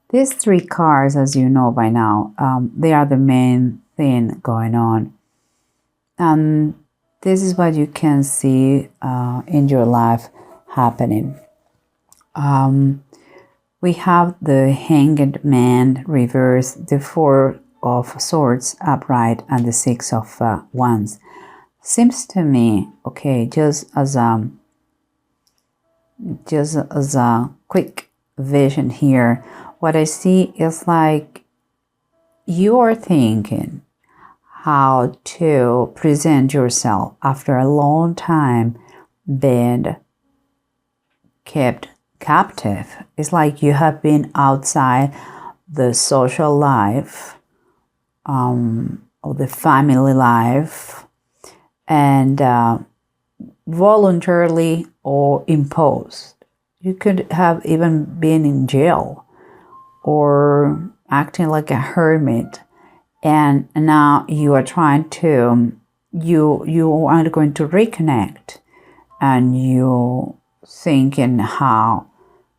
These three cards, as you know by now, they are the main thing going on. And this is what you can see in your life happening. We have the Hanged Man reversed, the Four of Swords upright, and the Six of Wands. Seems to me, okay, just as a quick vision here, what I see is like you are thinking how to present yourself after a long time being kept captive. It's like you have been outside the social life, or the family life, and voluntarily or imposed. You could have even been in jail or acting like a hermit, and now you are trying to, you are going to reconnect, and you thinking how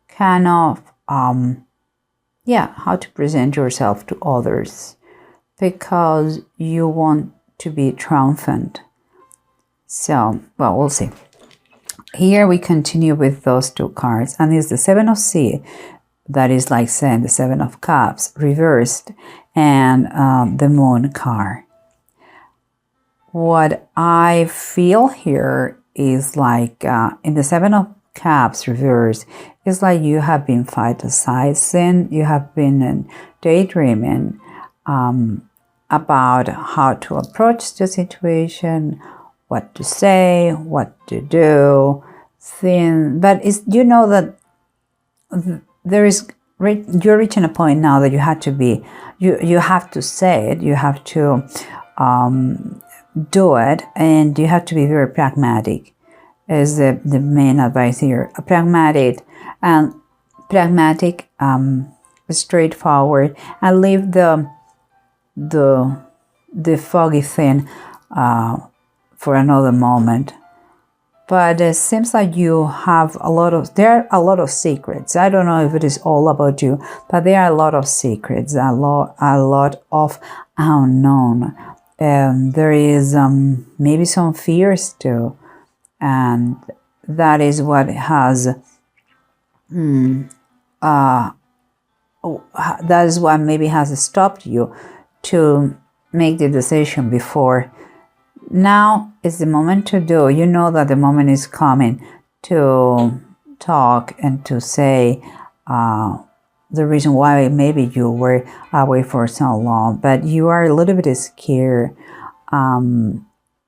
kind of how to present yourself to others, because you want to be triumphant. So, well, we'll see. Here we continue with those two cards, and it's the Seven of Sea, that is like saying the Seven of Cups reversed, and the Moon card. What I feel here is like in the Seven of Cups reversed, it's like you have been fantasizing, you have been daydreaming about how to approach the situation, what to say, what to do, but it's, you know that there is, you're reaching a point now that you have to be, you have to say it, you have to do it, and you have to be very pragmatic, is the main advice here. Pragmatic, straightforward, and leave the foggy thing for another moment. But it seems like you have there are a lot of secrets. I don't know if it is all about you, but there are a lot of secrets, a lot of unknown. There is maybe some fears too, and that is what has that is what maybe has stopped you to make the decision before. Now is the moment to do. You know that the moment is coming to talk and to say the reason why maybe you were away for so long, but you are a little bit scared. And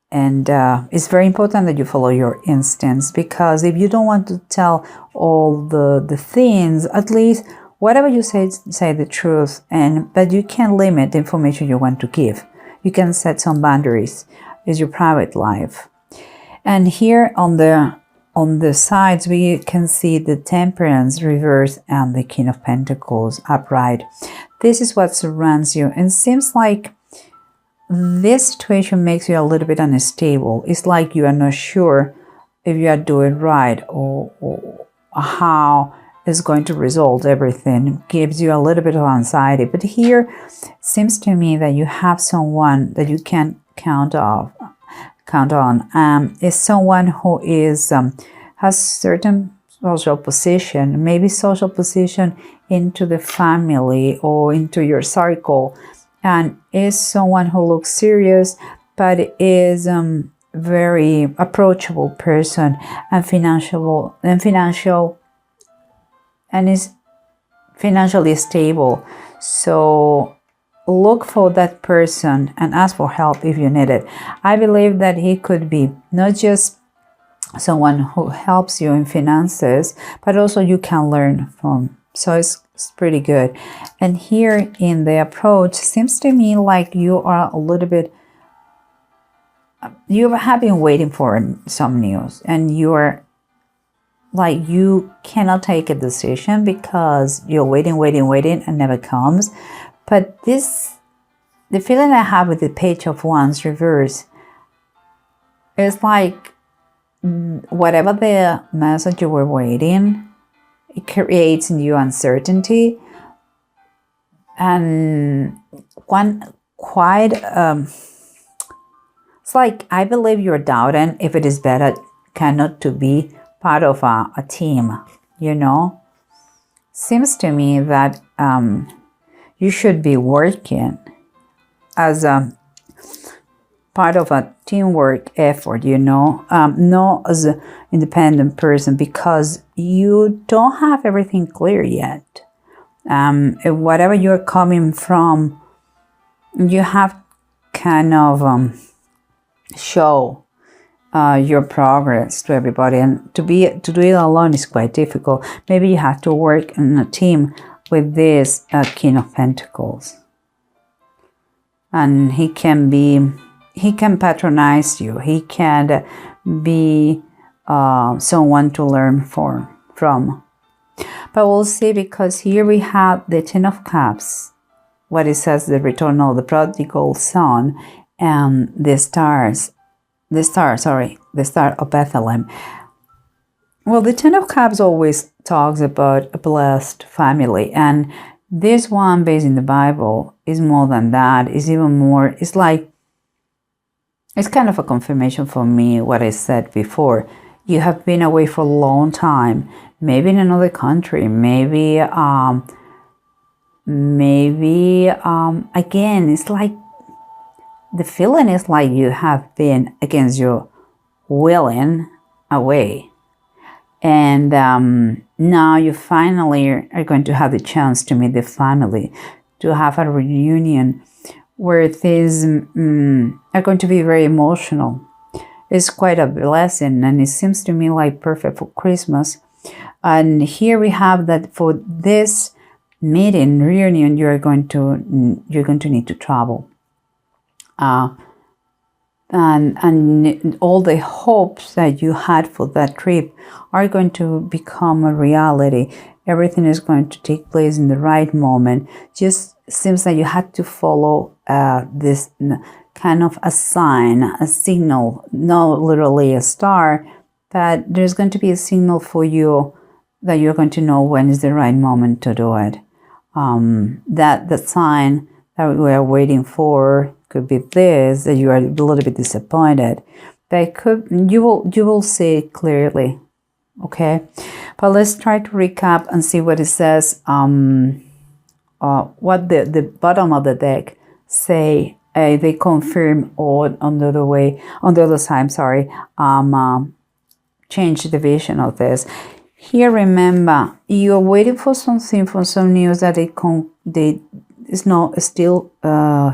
it's very important that you follow your instincts, because if you don't want to tell all the things, at least whatever you say the truth, but you can limit the information you want to give. You can set some boundaries. It's your private life. And here on the sides, we can see the Temperance reverse and the King of Pentacles upright. This is what surrounds you, and it seems like this situation makes you a little bit unstable. It's like you are not sure if you are doing right, or how it's going to resolve everything. It gives you a little bit of anxiety. But here, it seems to me that you have someone that you can count on. Is someone who is has certain social position, maybe social position into the family or into your circle, and is someone who looks serious but is very approachable person, and is financially stable. So look for that person and ask for help if you need it. I believe that he could be not just someone who helps you in finances, but also you can learn from. So it's pretty good. And here in the approach, seems to me like you are a little bit, you have been waiting for some news, and you are like, you cannot take a decision because you're waiting and never comes. But the feeling I have with the Page of Wands reverse is like whatever the message you were waiting, it creates in you uncertainty, and one quite it's like, I believe you're doubting if it is better cannot to be part of a team, you know. Seems to me that you should be working as a part of a teamwork effort, you know, not as an independent person, because you don't have everything clear yet. Whatever you're coming from, you have kind of show your progress to everybody, and to do it alone is quite difficult. Maybe you have to work in a team with this King of Pentacles, and he can patronize you. He can be someone to learn from. But we'll see, because here we have the Ten of Cups, what it says, the return of the prodigal son, and the star of Bethlehem. Well, the Ten of Cups always talks about a blessed family, and this one, based in the Bible, is more than that. It's even more. It's like, it's kind of a confirmation for me what I said before. You have been away for a long time, maybe in another country, maybe again, it's like the feeling is like you have been against your willing away, and now you finally are going to have the chance to meet the family, to have a reunion where things are going to be very emotional. It's quite a blessing, and it seems to me like perfect for Christmas. And here we have that for this meeting, reunion, you're going to need to travel. And all the hopes that you had for that trip are going to become a reality. Everything is going to take place in the right moment. Just seems like you had to follow this kind of a sign, a signal, not literally a star, but there's going to be a signal for you that you're going to know when is the right moment to do it. That the sign that we are waiting for could be this, that you are a little bit disappointed, but you will see it clearly. Okay, but let's try to recap and see what it says. What the bottom of the deck say. They confirm on the other side. Sorry, change the vision of this. Here, remember, you're waiting for something, for some news that is not still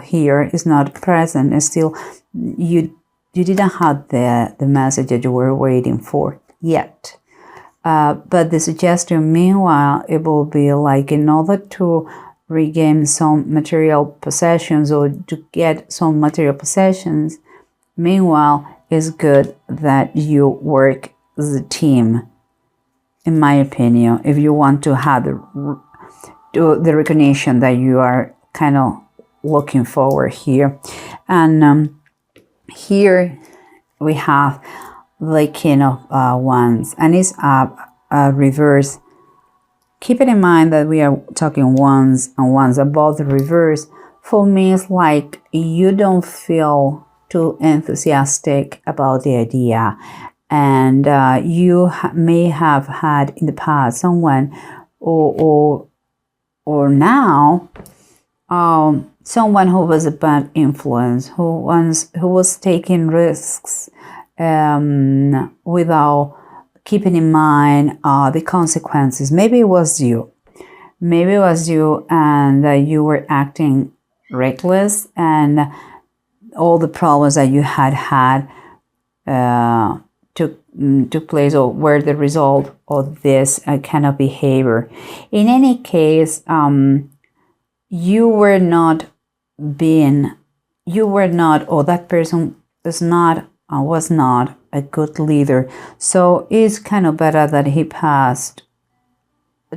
here, is not present. It's still you didn't have the message that you were waiting for yet. But the suggestion, meanwhile, it will be like, in order to regain some material possessions or to get some material possessions, meanwhile, it's good that you work as a team, in my opinion, if you want to have the recognition that you are kind of looking forward here. And here we have the King of Wands, and it's a reverse. Keep it in mind that we are talking wands and wands above the reverse. For me, it's like you don't feel too enthusiastic about the idea, and you may have had in the past someone or now someone who was a bad influence, who was taking risks without keeping in mind the consequences. Maybe it was you, and you were acting reckless, and all the problems that you had took place, or were the result of this kind of behavior. In any case, you were not, or that person was not a good leader. So it's kind of better that he passed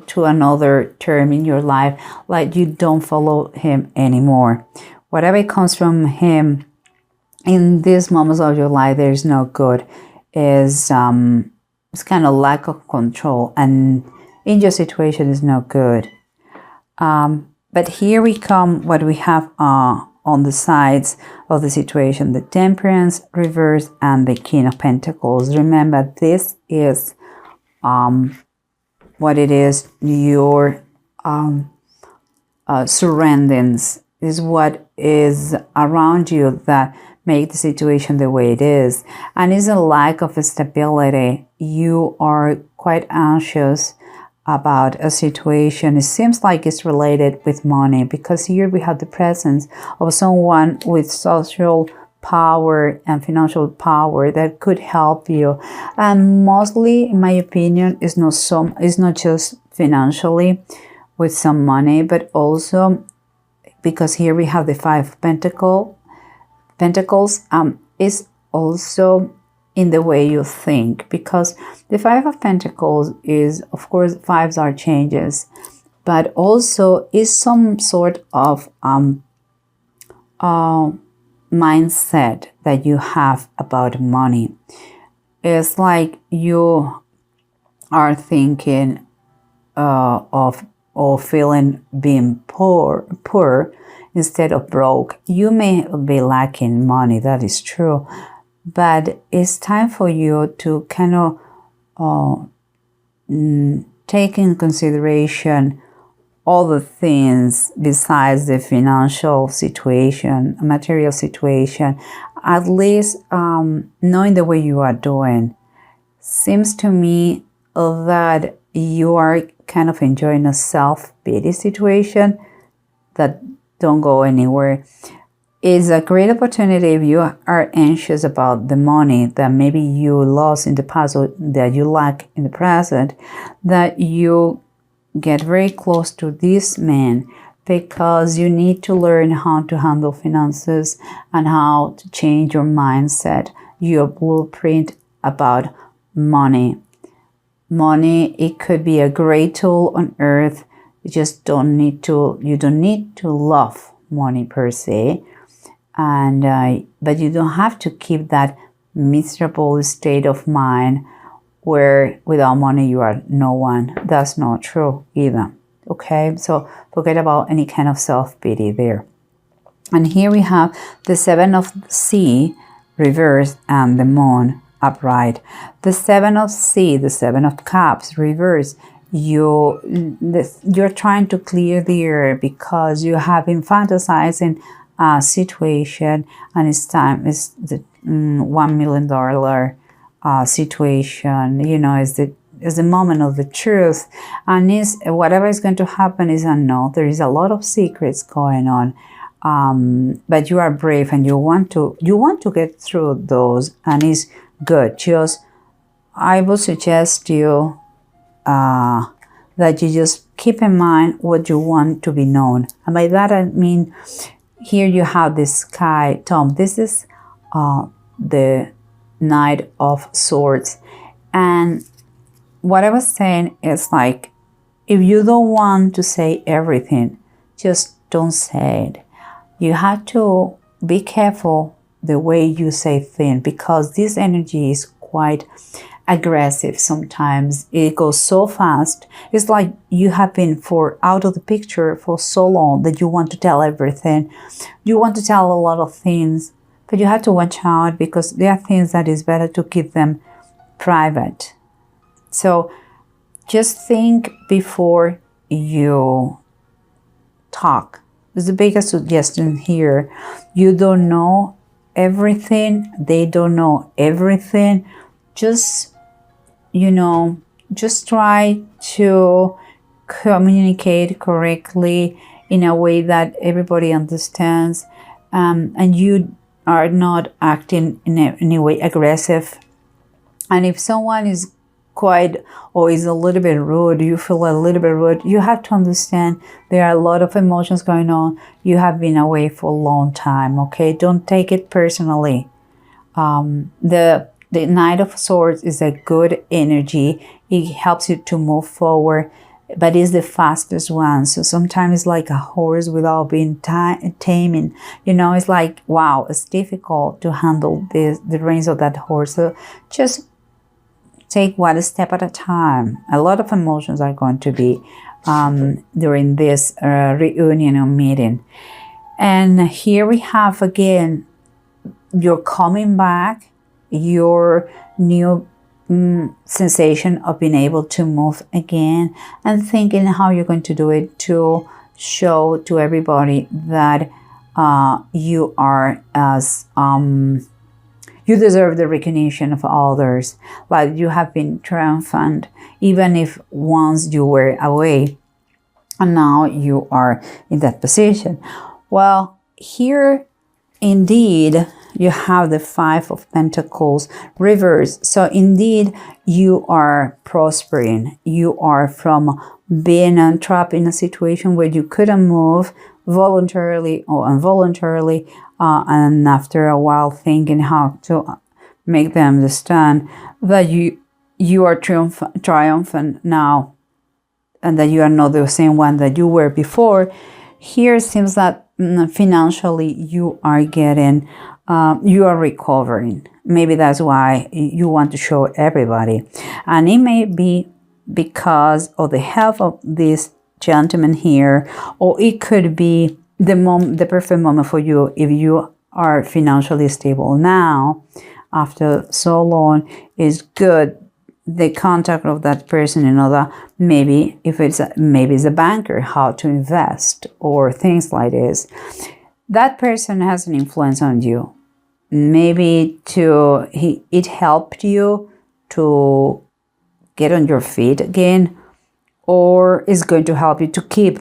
to another term in your life, like you don't follow him anymore. Whatever comes from him in these moments of your life, there is no good. It's kind of lack of control, and in your situation is no good. But here we come, what we have on the sides of the situation: the Temperance reverse and the King of Pentacles. Remember, this is what it is, your surroundings is what is around you that make the situation the way it is. And it's a lack of stability. You are quite anxious about a situation. It seems like it's related with money, because here we have the presence of someone with social power and financial power that could help you. And mostly, in my opinion, it's not just financially with some money, but also because here we have the Five of Pentacles, is also in the way you think, because the Five of Pentacles is, of course, fives are changes, but also is some sort of mindset that you have about money. It's like you are thinking of or feeling being poor instead of broke. You may be lacking money, that is true, but it's time for you to kind of take in consideration all the things besides the financial situation, material situation. At least knowing the way you are doing. Seems to me that you are kind of enjoying a self-pity situation that don't go anywhere. It's a great opportunity if you are anxious about the money that maybe you lost in the past or that you lack in the present, that you get very close to this man, because you need to learn how to handle finances and how to change your mindset, your blueprint about money. Money, it could be a great tool on earth. You don't need to love money per se, and but you don't have to keep that miserable state of mind where without money you are no one. That's not true either. Okay, so forget about any kind of self-pity there. And here we have the Seven of Sea reversed and the Moon upright. The Seven of Sea, the Seven of Cups reversed. You're trying to clear the air because you have been fantasizing a situation, and it's the $1 million situation. You know, is the moment of the truth, and is whatever is going to happen is unknown. There is a lot of secrets going on, but you are brave and you want to get through those, and it's good. Just I would suggest you that you just keep in mind what you want to be known, and by that I mean here you have the Sky Tom. This is the Knight of Swords, and what I was saying is, like, if you don't want to say everything, just don't say it. You have to be careful the way you say things, because this energy is quite aggressive sometimes. It goes so fast. It's like you have been out of the picture for so long that you want to tell everything. You want to tell a lot of things, but you have to watch out, because there are things that is better to keep them private. So just think before you talk. It's the biggest suggestion here. You don't know everything. They don't know everything. Just, just try to communicate correctly in a way that everybody understands, and you are not acting in any way aggressive. And if someone is is a little bit rude, you feel a little bit rude, you have to understand there are a lot of emotions going on. You have been away for a long time, okay? Don't take it personally. The Knight of Swords is a good energy. It helps you to move forward, but it's the fastest one. So sometimes it's like a horse without being taming. It's like, wow, it's difficult to handle the reins of that horse. So just take one step at a time. A lot of emotions are going to be during this reunion or meeting. And here we have again, you're coming back, your new sensation of being able to move again, and thinking how you're going to do it to show to everybody that you are as you deserve the recognition of others, like you have been triumphant, even if once you were away and now you are in that position. Well, here indeed you have the Five of Pentacles reversed. So indeed you are prospering. You are from being trapped in a situation where you couldn't move voluntarily or involuntarily, and after a while thinking how to make them understand that you are triumphant now, and that you are not the same one that you were before. Here it seems that financially you are getting, you are recovering. Maybe that's why you want to show everybody. And it may be because of the health of this gentleman here, or it could be the perfect moment for you if you are financially stable now after so long. Is good, the contact of that person, that maybe if it's a banker, how to invest or things like this. That person has an influence on you. Maybe it helped you to get on your feet again, or is going to help you to keep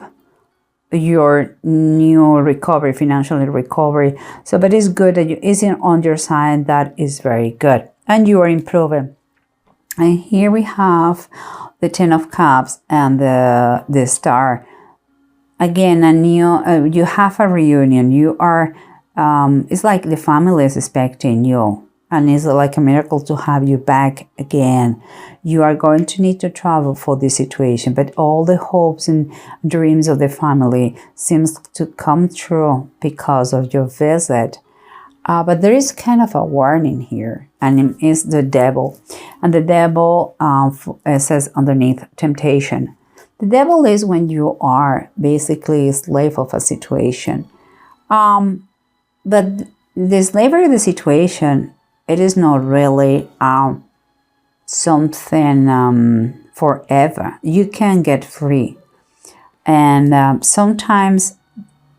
your new recovery, financially recovery. So, but it's good that you is on your side. That is very good, and you are improving. And here we have the Ten of Cups and the Star. Again, a new you have a reunion. You are it's like the family is expecting you, and it's like a miracle to have you back again. You are going to need to travel for this situation, but all the hopes and dreams of the family seems to come true because of your visit. But there is kind of a warning here, and it's the devil. And the devil says underneath, temptation. The devil is when you are basically a slave of a situation. But the slavery of the situation, it is not really something forever. You can get free. And sometimes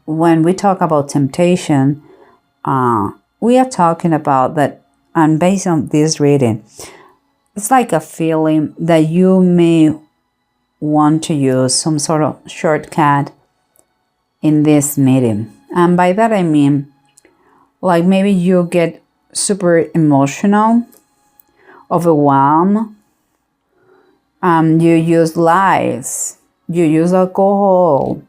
when we talk about temptation, we are talking about that, and based on this reading, it's like a feeling that you may want to use some sort of shortcut in this meeting. And by that I mean, like maybe you get super emotional, overwhelmed, you use lies, you use alcohol,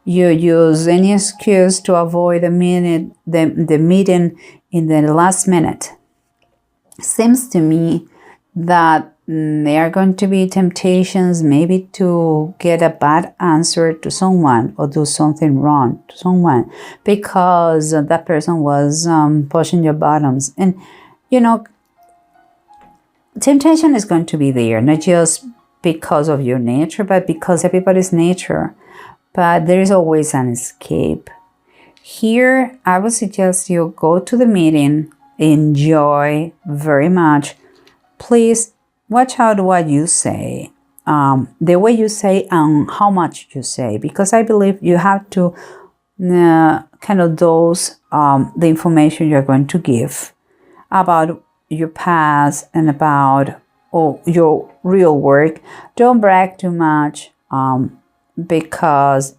you use any excuse to avoid the meeting in the last minute. Seems to me that there are going to be temptations maybe to get a bad answer to someone or do something wrong to someone because that person was pushing your buttons. And temptation is going to be there, not just because of your nature, but because everybody's nature. But there is always an escape. Here, I would suggest you go to the meeting, enjoy very much. Please watch out what you say, the way you say and how much you say, because I believe you have to kind of dose the information you're going to give about your past and about your real work. Don't brag too much because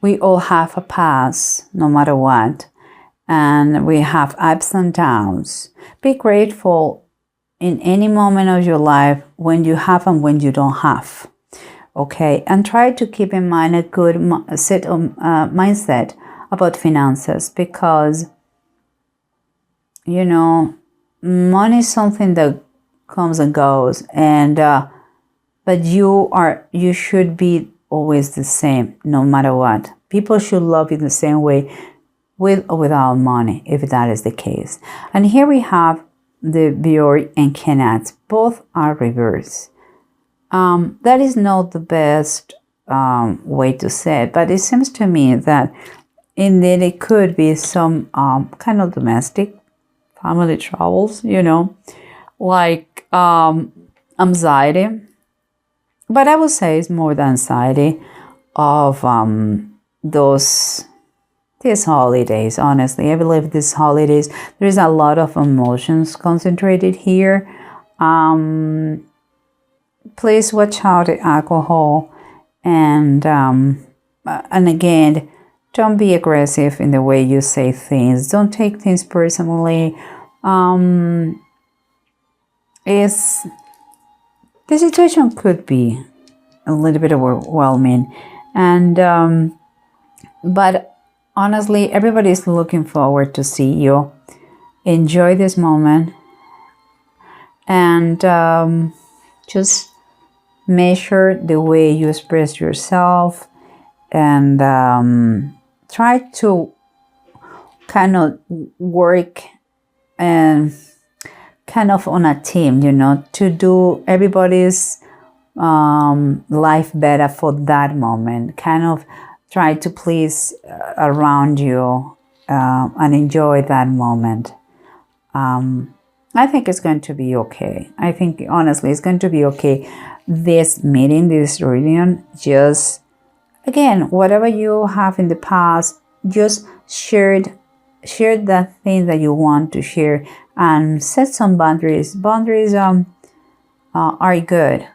we all have a past no matter what, and we have ups and downs. Be grateful in any moment of your life when you have and when you don't have. Okay, and try to keep in mind a good mindset about finances, because money is something that comes and goes, and but you should be always the same no matter what. People should love you the same way, with or without money, if that is the case. And here we have the Björk and Kenneth. Both are reversed. That is not the best way to say it, but it seems to me that indeed it could be some kind of domestic family troubles, like anxiety. But I would say it's more the anxiety of these holidays. Honestly, I believe these holidays, there is a lot of emotions concentrated here. Please watch out the alcohol, and again, don't be aggressive in the way you say things. Don't take things personally. Is the situation could be a little bit overwhelming, and but honestly, everybody is looking forward to see you. Enjoy this moment, and just measure the way you express yourself, and try to kind of work and kind of on a team, to do everybody's life better for that moment. Kind of try to please around you and enjoy that moment. I think it's going to be okay. I think honestly it's going to be okay. This meeting, this reunion, just again, whatever you have in the past, just share that thing that you want to share, and set some boundaries. Boundaries are good.